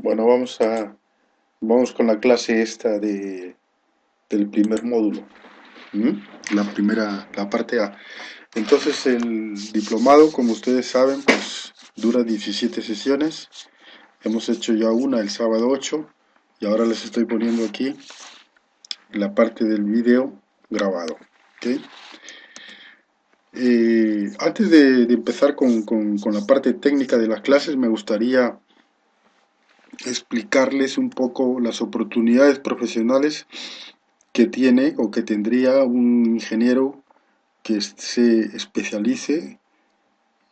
Bueno, vamos con la clase esta del primer módulo, ¿m? La parte A. Entonces el diplomado, como ustedes saben, pues dura 17 sesiones. Hemos hecho ya una el sábado 8 y ahora les estoy poniendo aquí la parte del video grabado. ¿Ok? Antes de empezar con la parte técnica de las clases, me gustaría explicarles un poco las oportunidades profesionales que tiene o que tendría un ingeniero que se especialice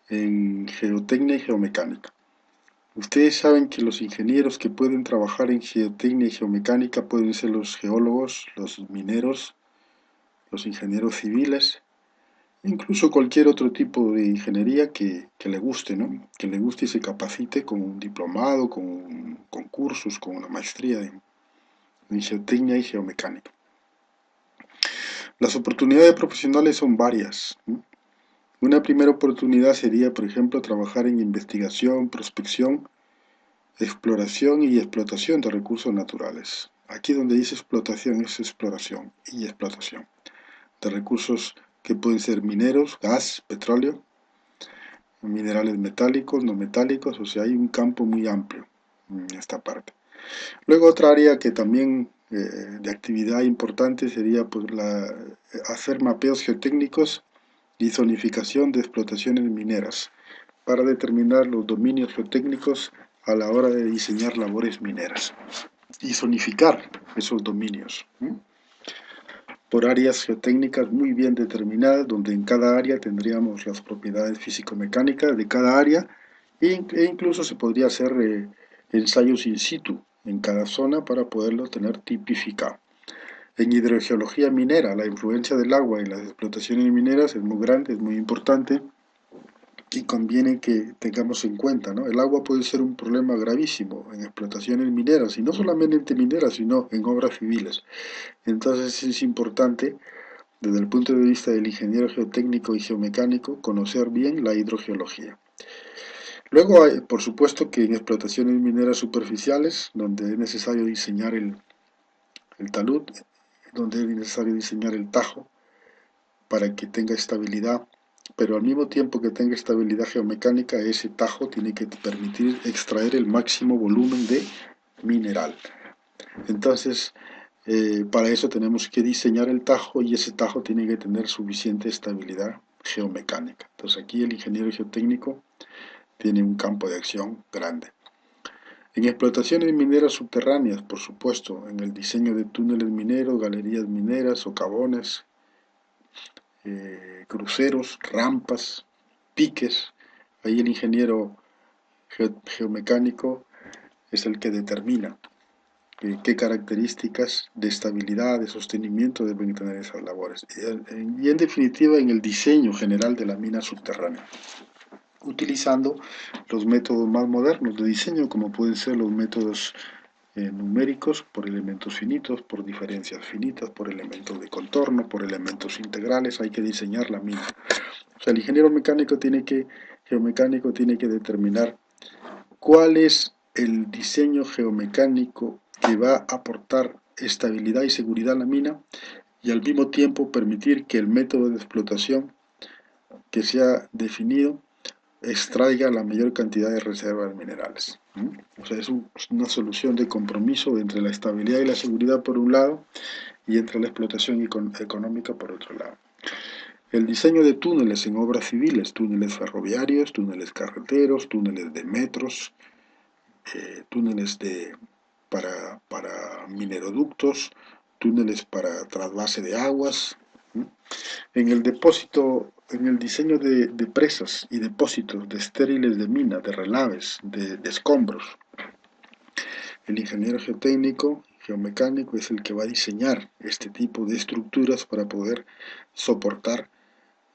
en geotecnia y geomecánica. Ustedes saben que los ingenieros que pueden trabajar en geotecnia y geomecánica pueden ser los geólogos, los mineros, los ingenieros civiles, incluso cualquier otro tipo de ingeniería que le guste, ¿no? Que le guste y se capacite con un diplomado, con cursos, con una maestría en geotecnia y geomecánica. Las oportunidades profesionales son varias, ¿no? Una primera oportunidad sería, por ejemplo, trabajar en investigación, prospección, exploración y explotación de recursos naturales. Aquí donde dice explotación es exploración y explotación de recursos que pueden ser mineros, gas, petróleo, minerales metálicos, no metálicos, o sea, hay un campo muy amplio en esta parte. Luego otra área que también de actividad importante sería pues, hacer mapeos geotécnicos y zonificación de explotaciones mineras para determinar los dominios geotécnicos a la hora de diseñar labores mineras y zonificar esos dominios, ¿eh? Por áreas geotécnicas muy bien determinadas, donde en cada área tendríamos las propiedades físico-mecánicas de cada área e incluso se podría hacer ensayos in situ en cada zona para poderlo tener tipificado. En hidrogeología minera, la influencia del agua en las explotaciones mineras es muy grande, es muy importante y conviene que tengamos en cuenta, ¿no? El agua puede ser un problema gravísimo en explotaciones mineras y no solamente mineras, sino en obras civiles. Entonces es importante, desde el punto de vista del ingeniero geotécnico y geomecánico, conocer bien la hidrogeología. Luego hay, por supuesto, que en explotaciones mineras superficiales, donde es necesario diseñar el talud, donde es necesario diseñar el tajo para que tenga estabilidad, pero al mismo tiempo que tenga estabilidad geomecánica, ese tajo tiene que permitir extraer el máximo volumen de mineral. Entonces, para eso tenemos que diseñar el tajo y ese tajo tiene que tener suficiente estabilidad geomecánica. Entonces aquí el ingeniero geotécnico tiene un campo de acción grande. En explotaciones mineras subterráneas, por supuesto, en el diseño de túneles mineros, galerías mineras, socavones, cruceros, rampas, piques, ahí el ingeniero geomecánico es el que determina qué características de estabilidad, de sostenimiento deben tener esas labores. Y en definitiva en el diseño general de la mina subterránea, utilizando los métodos más modernos de diseño, como pueden ser los métodos numéricos por elementos finitos, por diferencias finitas, por elementos de contorno, por elementos integrales. Hay que diseñar la mina. O sea, el ingeniero geomecánico tiene que determinar cuál es el diseño geomecánico que va a aportar estabilidad y seguridad a la mina y al mismo tiempo permitir que el método de explotación que se ha definido extraiga la mayor cantidad de reservas minerales. O sea, es una solución de compromiso entre la estabilidad y la seguridad por un lado y entre la explotación económica por otro lado. El diseño de túneles en obras civiles, túneles ferroviarios, túneles carreteros, túneles de metros, túneles para mineroductos, túneles para trasvase de aguas. En el depósito, en el diseño de presas y depósitos de estériles de mina, de relaves, de escombros. El ingeniero geotécnico, geomecánico, es el que va a diseñar este tipo de estructuras para poder soportar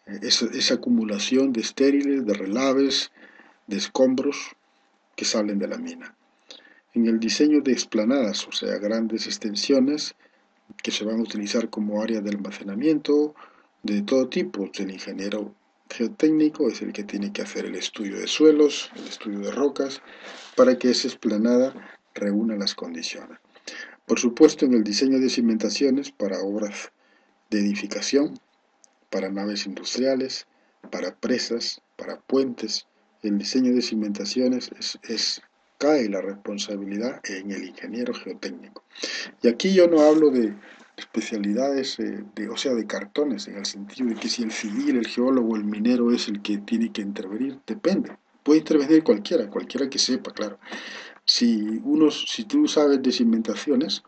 esa acumulación de estériles, de relaves, de escombros que salen de la mina. En el diseño de explanadas, o sea, grandes extensiones que se van a utilizar como área de almacenamiento de todo tipo. El ingeniero geotécnico es el que tiene que hacer el estudio de suelos, el estudio de rocas, para que esa explanada reúna las condiciones. Por supuesto, en el diseño de cimentaciones para obras de edificación, para naves industriales, para presas, para puentes, el diseño de cimentaciones cae la responsabilidad en el ingeniero geotécnico. Y aquí yo no hablo de especialidades, o sea, de cartones, en el sentido de que si el civil, el geólogo, el minero es el que tiene que intervenir, depende. Puede intervenir cualquiera, cualquiera que sepa, claro. Si tú sabes de cimentaciones,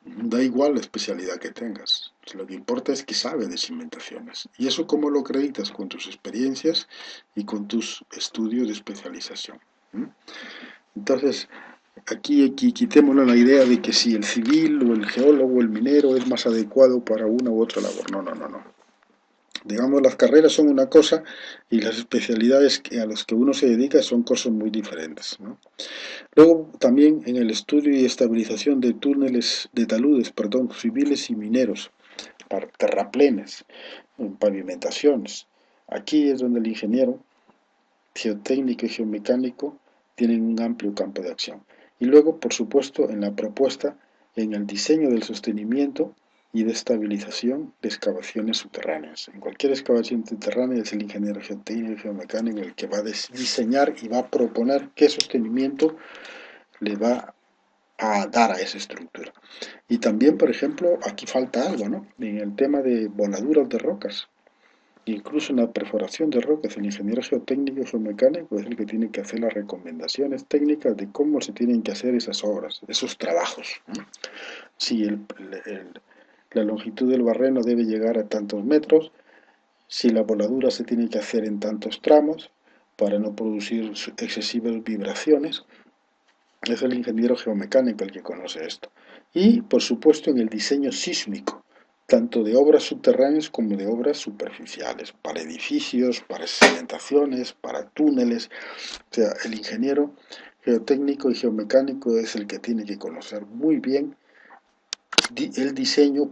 da igual la especialidad que tengas. Lo que importa es que sabes de cimentaciones. Y eso cómo lo acreditas con tus experiencias y con tus estudios de especialización. ¿Mm? Entonces, aquí quitémonos la idea de que si el civil o el geólogo o el minero es más adecuado para una u otra labor. No, no, no, no. Digamos, las carreras son una cosa y las especialidades a las que uno se dedica son cosas muy diferentes, ¿no? Luego, también en el estudio y estabilización de túneles, de taludes, perdón, civiles y mineros, para terraplenes, en pavimentaciones. Aquí es donde el ingeniero geotécnico y geomecánico tienen un amplio campo de acción. Y luego, por supuesto, en la propuesta, en el diseño del sostenimiento y de estabilización de excavaciones subterráneas. En cualquier excavación subterránea es el ingeniero geotécnico y geomecánico el que va a diseñar y va a proponer qué sostenimiento le va a dar a esa estructura. Y también, por ejemplo, aquí falta algo, ¿no? En el tema de voladuras de rocas. Incluso en la perforación de rocas, el ingeniero geotécnico y geomecánico es el que tiene que hacer las recomendaciones técnicas de cómo se tienen que hacer esas obras, esos trabajos, ¿no? Si la longitud del barreno debe llegar a tantos metros, si la voladura se tiene que hacer en tantos tramos para no producir excesivas vibraciones, es el ingeniero geomecánico el que conoce esto. Y, por supuesto, en el diseño sísmico, tanto de obras subterráneas como de obras superficiales, para edificios, para cimentaciones, para túneles. O sea, el ingeniero geotécnico y geomecánico es el que tiene que conocer muy bien el diseño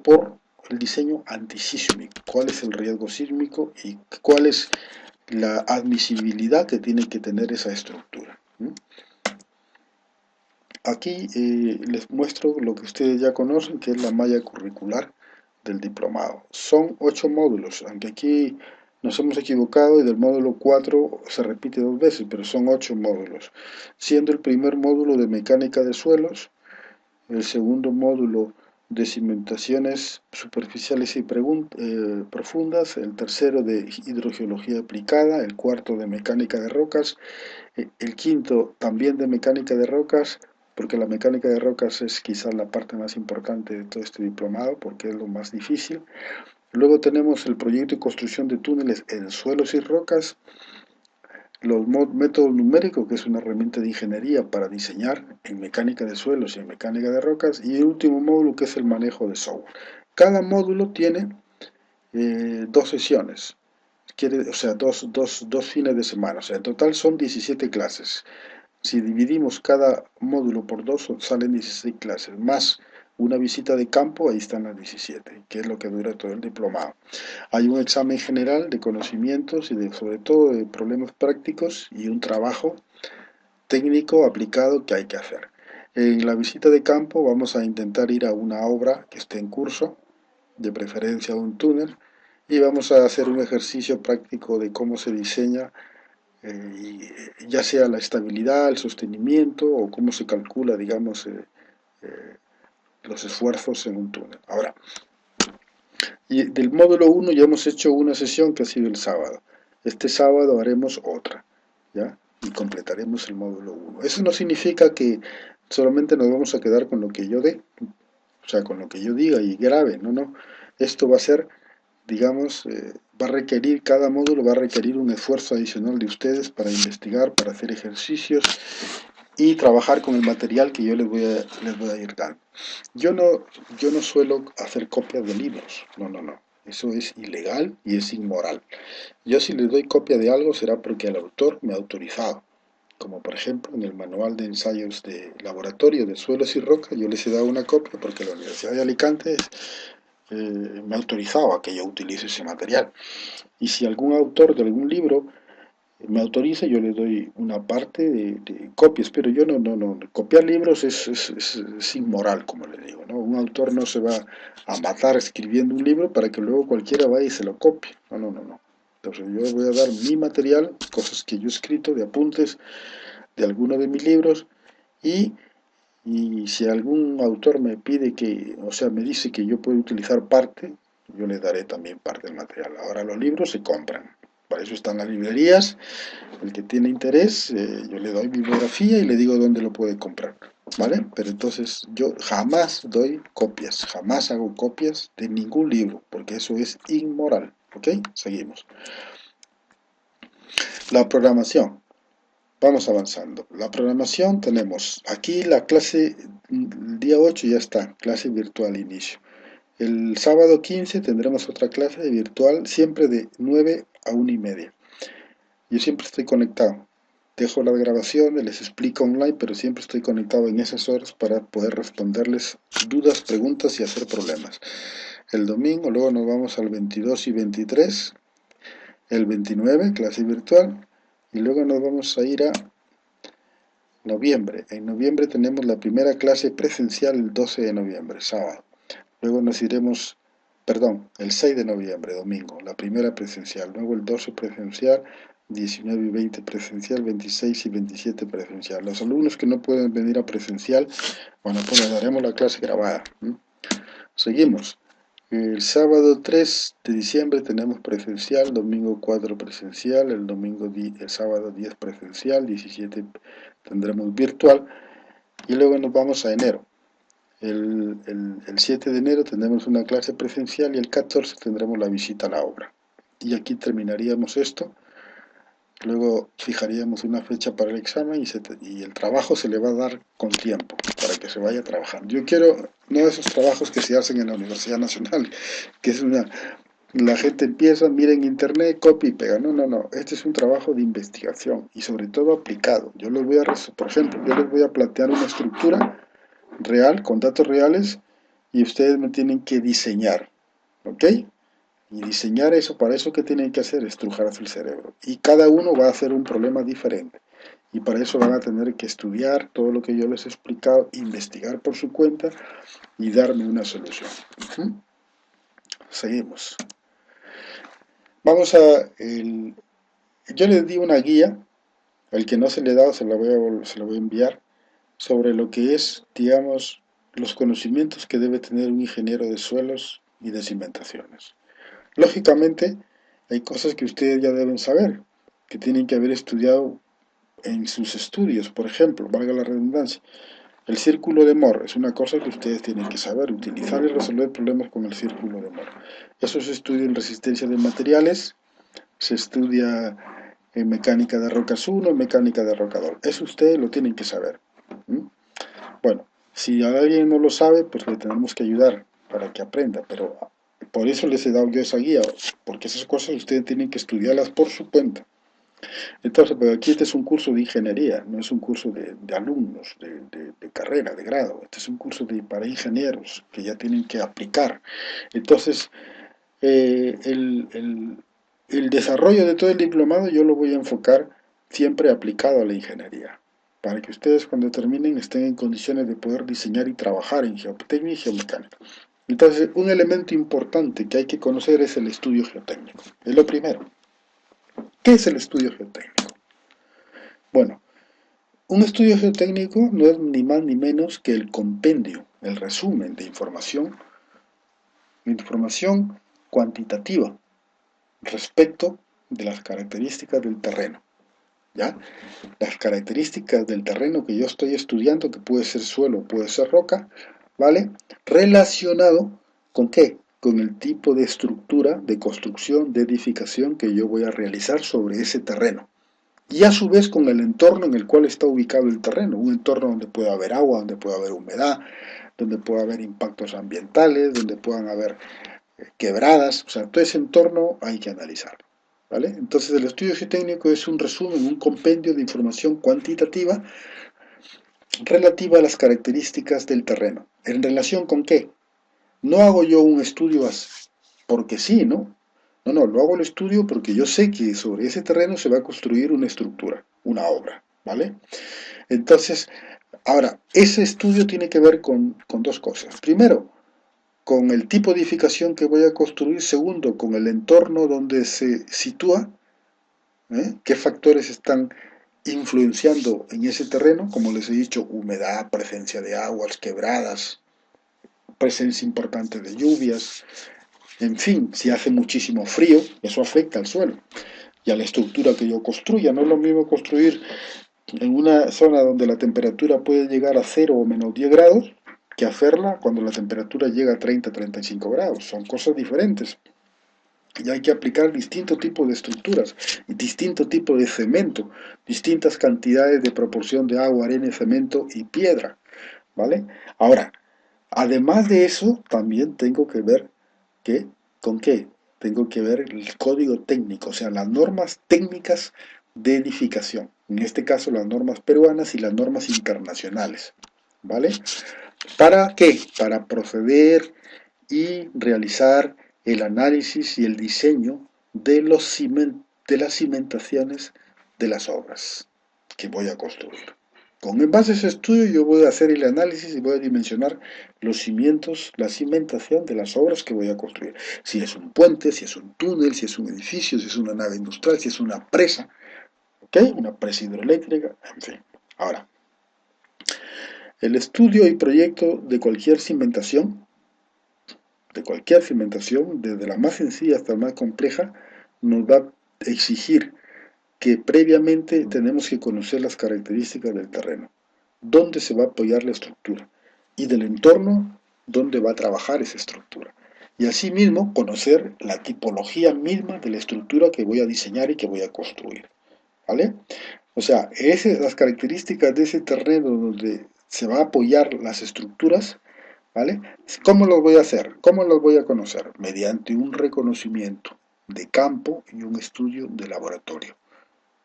antisísmico, cuál es el riesgo sísmico y cuál es la admisibilidad que tiene que tener esa estructura. Aquí les muestro lo que ustedes ya conocen, que es la malla curricular del diplomado. Son 8 módulos, aunque aquí nos hemos equivocado y del módulo 4 se repite 2 veces, pero son 8 módulos, siendo el primer módulo de mecánica de suelos, el segundo módulo de cimentaciones superficiales y profundas, el tercero de hidrogeología aplicada, el cuarto de mecánica de rocas, el quinto también de mecánica de rocas, porque la mecánica de rocas es quizás la parte más importante de todo este diplomado, porque es lo más difícil. Luego tenemos el proyecto y construcción de túneles en suelos y rocas, los métodos numéricos, que es una herramienta de ingeniería para diseñar en mecánica de suelos y en mecánica de rocas, y el último módulo, que es el manejo de software. Cada módulo tiene 2 sesiones, o sea, dos fines de semana, o sea, en total son 17 clases. Si dividimos cada módulo por 2, salen 16 clases, más una visita de campo, ahí están las 17, que es lo que dura todo el diplomado. Hay un examen general de conocimientos y sobre todo de problemas prácticos y un trabajo técnico aplicado que hay que hacer. En la visita de campo vamos a intentar ir a una obra que esté en curso, de preferencia un túnel, y vamos a hacer un ejercicio práctico de cómo se diseña, ya sea la estabilidad, el sostenimiento o cómo se calcula, digamos, los esfuerzos en un túnel. Ahora, y del módulo 1 ya hemos hecho una sesión que ha sido el sábado. Este sábado haremos otra, ¿ya? Y completaremos el módulo 1. Eso no significa que solamente nos vamos a quedar con lo que yo dé, o sea, con lo que yo diga y grabe, no, no. Esto va a ser, digamos, va a requerir, cada módulo va a requerir un esfuerzo adicional de ustedes para investigar, para hacer ejercicios y trabajar con el material que yo les voy a ir dando. Yo no suelo hacer copias de libros, no, no, no. Eso es ilegal y es inmoral. Yo si les doy copia de algo será porque el autor me ha autorizado. Como por ejemplo en el manual de ensayos de laboratorio de suelos y rocas, yo les he dado una copia porque la Universidad de Alicante me ha autorizado a que yo utilice ese material. Y si algún autor de algún libro me autoriza, yo le doy una parte de copias, pero yo no, copiar libros es inmoral, como le digo, ¿no? Un autor no se va a matar escribiendo un libro para que luego cualquiera vaya y se lo copie, no. Entonces yo voy a dar mi material, cosas que yo he escrito, de apuntes, de alguno de mis libros, y, y si algún autor me pide que, o sea, me dice que yo puedo utilizar parte, yo le daré también parte del material. Ahora los libros se compran, para eso están las librerías. El que tiene interés, yo le doy bibliografía y le digo dónde lo puede comprar, ¿vale? Pero entonces yo jamás doy copias, jamás hago copias de ningún libro, porque eso es inmoral, ¿ok? Seguimos. La programación. Vamos avanzando. La programación tenemos aquí la clase, el día 8 ya está, clase virtual inicio. El sábado 15 tendremos otra clase virtual, siempre de 9 a 1:30. Yo siempre estoy conectado. Dejo las grabaciones, les explico online, pero siempre estoy conectado en esas horas para poder responderles dudas, preguntas y hacer problemas. El domingo, luego nos vamos al 22 y 23, el 29, clase virtual, y luego nos vamos a ir a noviembre. En noviembre tenemos la primera clase presencial el 12 de noviembre, sábado. Luego nos iremos, perdón, el 6 de noviembre, domingo, la primera presencial. Luego el 12 presencial, 19 y 20 presencial, 26 y 27 presencial. Los alumnos que no pueden venir a presencial, bueno, pues les daremos la clase grabada. Seguimos. El sábado 3 de diciembre tenemos presencial, domingo 4 presencial, el sábado 10 presencial, 17 tendremos virtual y luego nos vamos a enero. El 7 de enero tendremos una clase presencial y el 14 tendremos la visita a la obra. Y aquí terminaríamos esto. Luego fijaríamos una fecha para el examen y el trabajo se le va a dar con tiempo para que se vaya trabajando. Yo quiero no esos trabajos que se hacen en la Universidad Nacional, que es la gente empieza, mira en internet, copia y pega. No. Este es un trabajo de investigación y sobre todo aplicado. Por ejemplo, yo les voy a plantear una estructura real, con datos reales, y ustedes me tienen que diseñar, ¿ok? Y diseñar eso, para eso que tienen que hacer, estrujarse el cerebro. Y cada uno va a hacer un problema diferente. Y para eso van a tener que estudiar todo lo que yo les he explicado, investigar por su cuenta y darme una solución. Seguimos. Vamos a... yo les di una guía, el que no se le ha dado se la voy a enviar, sobre lo que es, digamos, los conocimientos que debe tener un ingeniero de suelos y de cimentaciones. Lógicamente, hay cosas que ustedes ya deben saber, que tienen que haber estudiado en sus estudios, por ejemplo, valga la redundancia. El círculo de Moore es una cosa que ustedes tienen que saber, utilizar y resolver problemas con el círculo de Moore. Eso se estudia en resistencia de materiales, se estudia en mecánica de rocas 1, en mecánica de roca 2. Eso ustedes lo tienen que saber. Bueno, si alguien no lo sabe, pues le tenemos que ayudar para que aprenda, pero por eso les he dado yo esa guía, porque esas cosas ustedes tienen que estudiarlas por su cuenta. Entonces, pero aquí este es un curso de ingeniería, no es un curso de alumnos, de carrera, de grado. Este es un curso para ingenieros que ya tienen que aplicar. Entonces, el desarrollo de todo el diplomado yo lo voy a enfocar siempre aplicado a la ingeniería, para que ustedes cuando terminen estén en condiciones de poder diseñar y trabajar en geotecnia y geomecánica. Entonces, un elemento importante que hay que conocer es el estudio geotécnico. Es lo primero. ¿Qué es el estudio geotécnico? Bueno, un estudio geotécnico no es ni más ni menos que el compendio, el resumen de información cuantitativa respecto de las características del terreno. ¿Ya? Las características del terreno que yo estoy estudiando, que puede ser suelo, puede ser roca, ¿vale? Relacionado con ¿qué? Con el tipo de estructura, de construcción, de edificación que yo voy a realizar sobre ese terreno. Y a su vez con el entorno en el cual está ubicado el terreno, un entorno donde puede haber agua, donde puede haber humedad, donde puede haber impactos ambientales, donde puedan haber quebradas, o sea, todo ese entorno hay que analizarlo. ¿Vale? Entonces el estudio geotécnico es un resumen, un compendio de información cuantitativa relativa a las características del terreno. ¿En relación con qué? No hago yo un estudio porque sí, ¿no? No, no, lo hago el estudio porque yo sé que sobre ese terreno se va a construir una estructura, una obra, ¿vale? Entonces, ahora, ese estudio tiene que ver con dos cosas. Primero, con el tipo de edificación que voy a construir. Segundo, con el entorno donde se sitúa, ¿eh? ¿Qué factores están influenciando en ese terreno? Como les he dicho, humedad, presencia de aguas, quebradas, presencia importante de lluvias, en fin, si hace muchísimo frío, eso afecta al suelo y a la estructura que yo construya. No es lo mismo construir en una zona donde la temperatura puede llegar a 0 o menos 10 grados que hacerla cuando la temperatura llega a 30-35 grados. Son cosas diferentes. Y hay que aplicar distintos tipos de estructuras, distinto tipo de cemento, distintas cantidades de proporción de agua, arena, cemento y piedra, ¿vale? Ahora, además de eso, también tengo que ver que, ¿con qué? Tengo que ver el código técnico, o sea, las normas técnicas de edificación. En este caso, las normas peruanas y las normas internacionales, ¿vale? ¿Para qué? Para proceder y realizar el análisis y el diseño de, de las cimentaciones de las obras que voy a construir. En base a ese estudio yo voy a hacer el análisis y voy a dimensionar los cimientos, la cimentación de las obras que voy a construir. Si es un puente, si es un túnel, si es un edificio, si es una nave industrial, si es una presa, ¿ok? Una presa hidroeléctrica, en fin. Ahora, el estudio y proyecto de cualquier cimentación, desde la más sencilla hasta la más compleja, nos va a exigir que previamente tenemos que conocer las características del terreno, dónde se va a apoyar la estructura y del entorno donde va a trabajar esa estructura. Y asimismo conocer la tipología misma de la estructura que voy a diseñar y que voy a construir. ¿Vale? O sea, las características de ese terreno donde se va a apoyar las estructuras, ¿vale? ¿Cómo los voy a hacer? ¿Cómo los voy a conocer? Mediante un reconocimiento de campo y un estudio de laboratorio,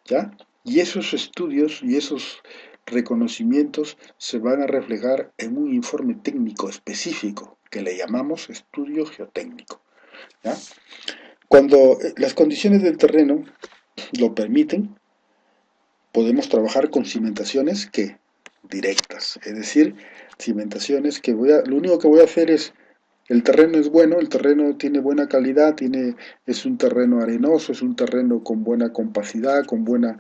¿ya? Y esos estudios y esos reconocimientos se van a reflejar en un informe técnico específico que le llamamos estudio geotécnico, ¿ya? Cuando las condiciones del terreno lo permiten, podemos trabajar con cimentaciones que directas, es decir, cimentaciones que lo único que voy a hacer es, el terreno es bueno, el terreno tiene buena calidad, es un terreno arenoso, es un terreno con buena compacidad, con buena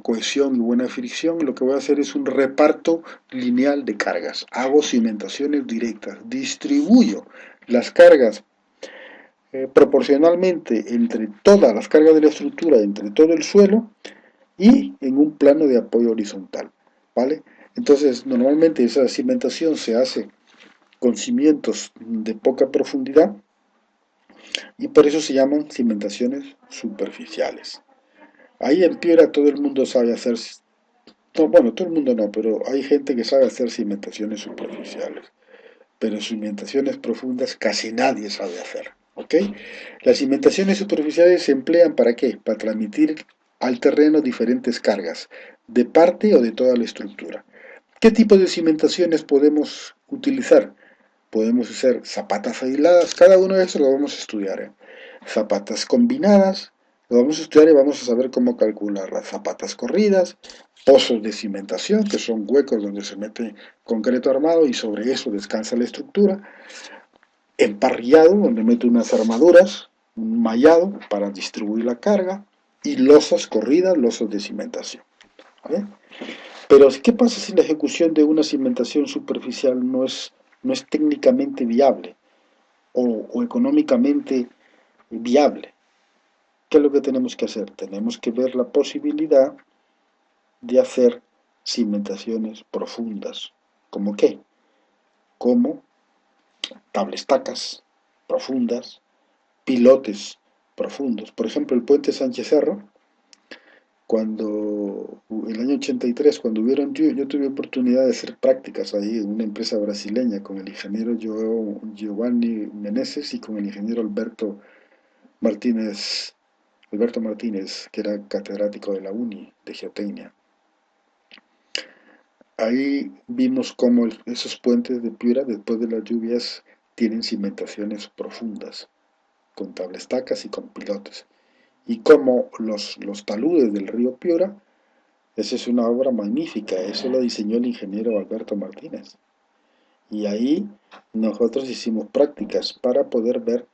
cohesión y buena fricción. Lo que voy a hacer es un reparto lineal de cargas, hago cimentaciones directas, distribuyo las cargas proporcionalmente entre todas las cargas de la estructura, entre todo el suelo, y en un plano de apoyo horizontal, ¿vale? Entonces, normalmente esa cimentación se hace con cimientos de poca profundidad y por eso se llaman cimentaciones superficiales. Ahí en Piura todo el mundo sabe hacer, no, bueno, todo el mundo no, pero hay gente que sabe hacer cimentaciones superficiales, pero cimentaciones profundas casi nadie sabe hacer, ¿ok? Las cimentaciones superficiales se emplean ¿para qué? Para transmitir al terreno diferentes cargas, de parte o de toda la estructura. ¿Qué tipo de cimentaciones podemos utilizar? Podemos hacer zapatas aisladas, cada uno de esos lo vamos a estudiar, ¿eh? Zapatas combinadas, lo vamos a estudiar y vamos a saber cómo calcular las zapatas corridas, pozos de cimentación, que son huecos donde se mete concreto armado y sobre eso descansa la estructura, emparrillado, donde meto unas armaduras, un mallado para distribuir la carga, y losas corridas, losas de cimentación, ¿vale? Pero, ¿qué pasa si la ejecución de una cimentación superficial no es técnicamente viable o económicamente viable? ¿Qué es lo que tenemos que hacer? Tenemos que ver la posibilidad de hacer cimentaciones profundas. ¿Cómo qué? Como tablestacas profundas, pilotes profundos. Por ejemplo, el puente Sánchez Cerro, cuando el año 83, cuando hubieron, yo tuve oportunidad de hacer prácticas ahí en una empresa brasileña con el ingeniero Giovanni Meneses y con el ingeniero Martínez, Alberto Martínez, que era catedrático de la UNI de Geotecnia. Ahí vimos cómo esos puentes de Piura, después de las lluvias, tienen cimentaciones profundas, con tablestacas y con pilotes. Y como los taludes del río Piura, esa es una obra magnífica, eso lo diseñó el ingeniero Alberto Martínez. Y ahí nosotros hicimos prácticas para poder ver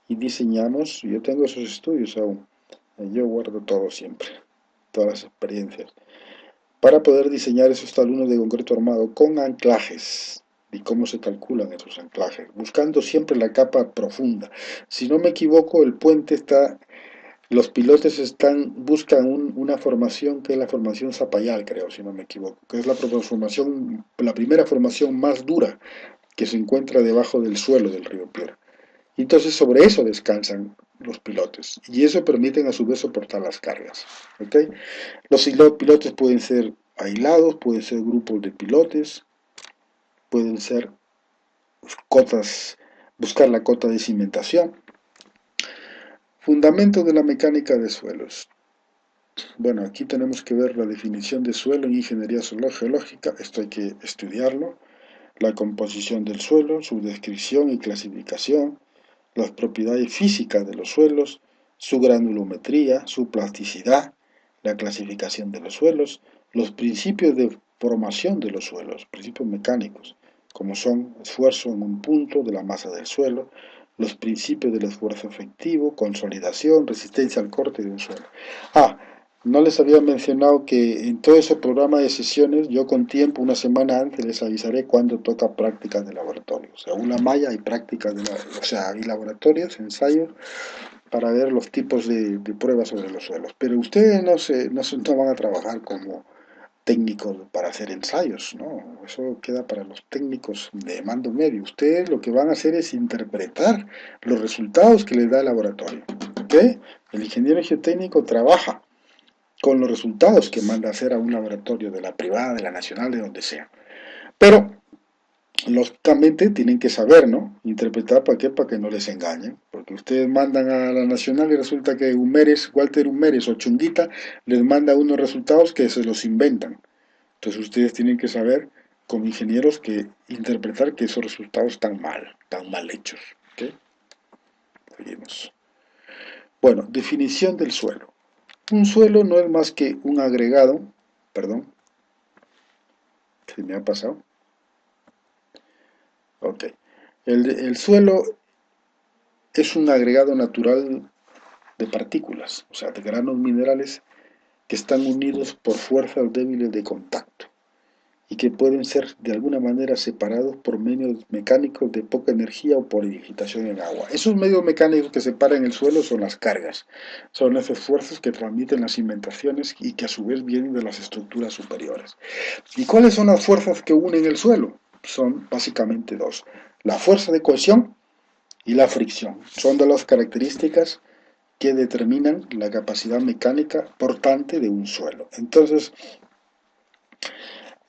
y diseñamos, yo tengo esos estudios aún, yo guardo todo siempre, todas las experiencias, para poder diseñar esos taludes de concreto armado con anclajes y cómo se calculan esos anclajes, buscando siempre la capa profunda. Si no me equivoco, el puente está, los pilotes buscan una formación que es la formación Zapayal, creo, si no me equivoco, que es la primera formación más dura que se encuentra debajo del suelo del río Piura. Y entonces sobre eso descansan los pilotes y eso permite a su vez soportar las cargas. ¿Okay? Los pilotes pueden ser aislados, pueden ser grupos de pilotes, pueden ser cotas, buscar la cota de cimentación. Fundamentos de la mecánica de suelos. Bueno, aquí tenemos que ver la definición de suelo en ingeniería geológica, esto hay que estudiarlo, la composición del suelo, su descripción y clasificación, las propiedades físicas de los suelos, su granulometría, su plasticidad, la clasificación de los suelos, los principios de formación de los suelos, principios mecánicos, como son esfuerzo en un punto de la masa del suelo, los principios del esfuerzo efectivo, consolidación, resistencia al corte de un suelo. No les había mencionado que en todo ese programa de sesiones, yo con tiempo, una semana antes, les avisaré cuando toca prácticas de laboratorio. O sea, una malla y prácticas hay laboratorios, ensayos, para ver los tipos de pruebas sobre los suelos. Pero ustedes no van a trabajar como técnicos para hacer ensayos, ¿no? Eso queda para los técnicos de mando medio. Ustedes lo que van a hacer es interpretar los resultados que les da el laboratorio. ¿Ok? El ingeniero geotécnico trabaja con los resultados que manda a hacer a un laboratorio de la privada, de la nacional, de donde sea. Pero, lógicamente, tienen que saber, ¿no? Interpretar para qué, para que no les engañen. Porque ustedes mandan a la nacional y resulta que Walter Humeres o Chunguita les manda unos resultados que se los inventan. Entonces ustedes tienen que saber, como ingenieros, que interpretar que esos resultados están mal hechos. ¿Okay? Seguimos. Bueno, definición del suelo. Un suelo no es más que un agregado, perdón, ¿se me ha pasado? Ok. El suelo es un agregado natural de partículas, o sea, de granos minerales que están unidos por fuerzas débiles de contacto y que pueden ser de alguna manera separados por medios mecánicos de poca energía o por digitación en agua. Esos medios mecánicos que separan el suelo son las cargas, son los esfuerzos que transmiten las cimentaciones y que a su vez vienen de las estructuras superiores. ¿Y cuáles son las fuerzas que unen el suelo? Son básicamente dos, la fuerza de cohesión y la fricción. Son de las características que determinan la capacidad mecánica portante de un suelo. Entonces,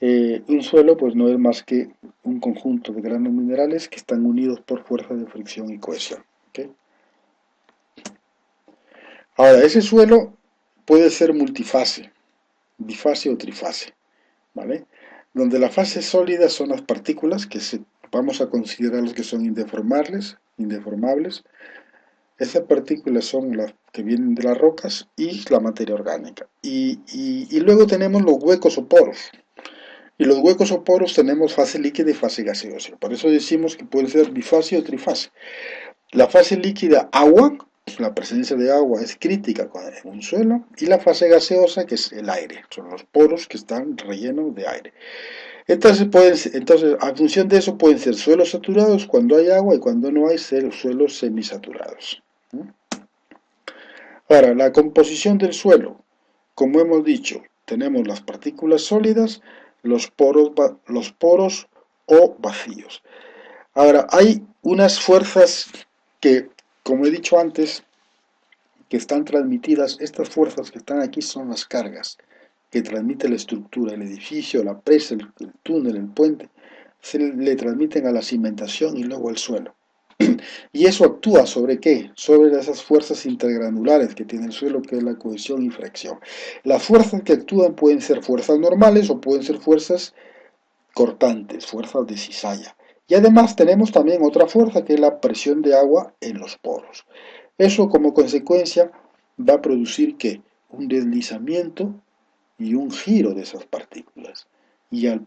un suelo pues no es más que un conjunto de granos minerales que están unidos por fuerza de fricción y cohesión. ¿Okay? Ahora, ese suelo puede ser multifase, bifase o trifase, ¿vale? Donde la fase sólida son las partículas vamos a considerar los que son indeformables. Esas partículas son las que vienen de las rocas y la materia orgánica. Y luego tenemos los huecos o poros. Y los huecos o poros tenemos fase líquida y fase gaseosa. Por eso decimos que puede ser bifase o trifase. La fase líquida, agua, la presencia de agua es crítica en un suelo. Y la fase gaseosa, que es el aire. Son los poros que están rellenos de aire. Entonces, a función de eso pueden ser suelos saturados cuando hay agua y cuando no hay suelos semisaturados. Ahora, la composición del suelo. Como hemos dicho, tenemos las partículas sólidas, los poros o vacíos. Ahora, hay unas fuerzas que, como he dicho antes, que están transmitidas, estas fuerzas que están aquí son las cargas que transmite la estructura, el edificio, la presa, el túnel, el puente, se le transmiten a la cimentación y luego al suelo. ¿Y eso actúa sobre qué? Sobre esas fuerzas intergranulares que tiene el suelo, que es la cohesión y fricción. Las fuerzas que actúan pueden ser fuerzas normales o pueden ser fuerzas cortantes, fuerzas de cizalla. Y además tenemos también otra fuerza que es la presión de agua en los poros. Eso como consecuencia va a producir que un deslizamiento y un giro de esas partículas. Y al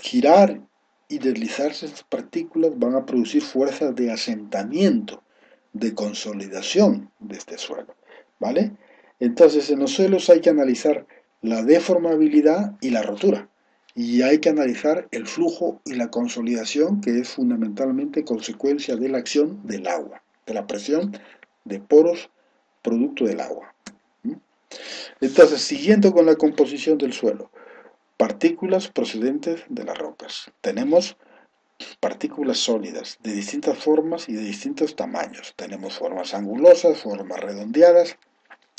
girar y deslizarse esas partículas van a producir fuerzas de asentamiento, de consolidación de este suelo. ¿Vale? Entonces en los suelos hay que analizar la deformabilidad y la rotura. Y hay que analizar el flujo y la consolidación, que es fundamentalmente consecuencia de la acción del agua, de la presión de poros producto del agua. Entonces, siguiendo con la composición del suelo, partículas procedentes de las rocas. Tenemos partículas sólidas de distintas formas y de distintos tamaños. Tenemos formas angulosas, formas redondeadas.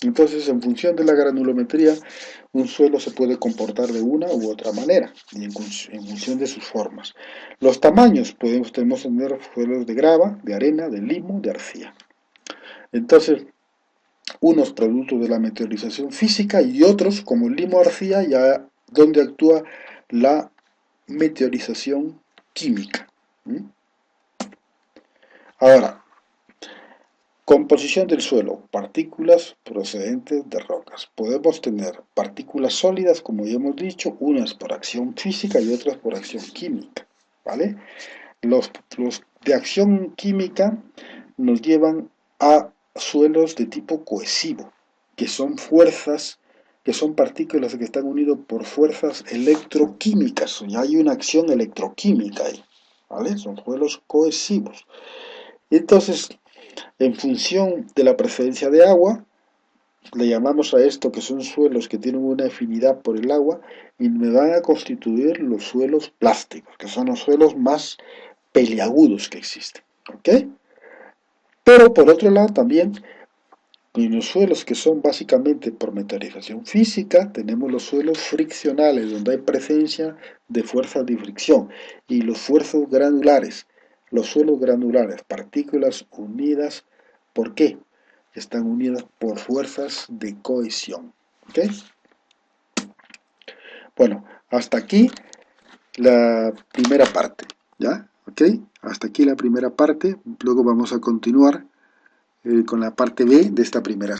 Entonces, en función de la granulometría, un suelo se puede comportar de una u otra manera, y en función de sus formas. Los tamaños, podemos tener suelos de grava, de arena, de limo, de arcilla. Entonces, unos productos de la meteorización física y otros, como el limo arcilla, ya donde actúa la meteorización química. Ahora, composición del suelo, partículas procedentes de rocas. Podemos tener partículas sólidas, como ya hemos dicho, unas por acción física y otras por acción química. ¿Vale? Los de acción química nos llevan a suelos de tipo cohesivo, que son fuerzas, que son partículas que están unidas por fuerzas electroquímicas, y hay una acción electroquímica ahí, ¿vale? Son suelos cohesivos. Entonces, en función de la presencia de agua, le llamamos a esto que son suelos que tienen una afinidad por el agua y me van a constituir los suelos plásticos, que son los suelos más peliagudos que existen. ¿Ok? Pero por otro lado también en los suelos que son básicamente por meteorización física, tenemos los suelos friccionales, donde hay presencia de fuerzas de fricción, y los suelos granulares. Los suelos granulares, partículas unidas, ¿por qué? Están unidas por fuerzas de cohesión. ¿Ok? Bueno, hasta aquí la primera parte. ¿Ya? ¿Ok? Hasta aquí la primera parte. Luego vamos a continuar con la parte B de esta primera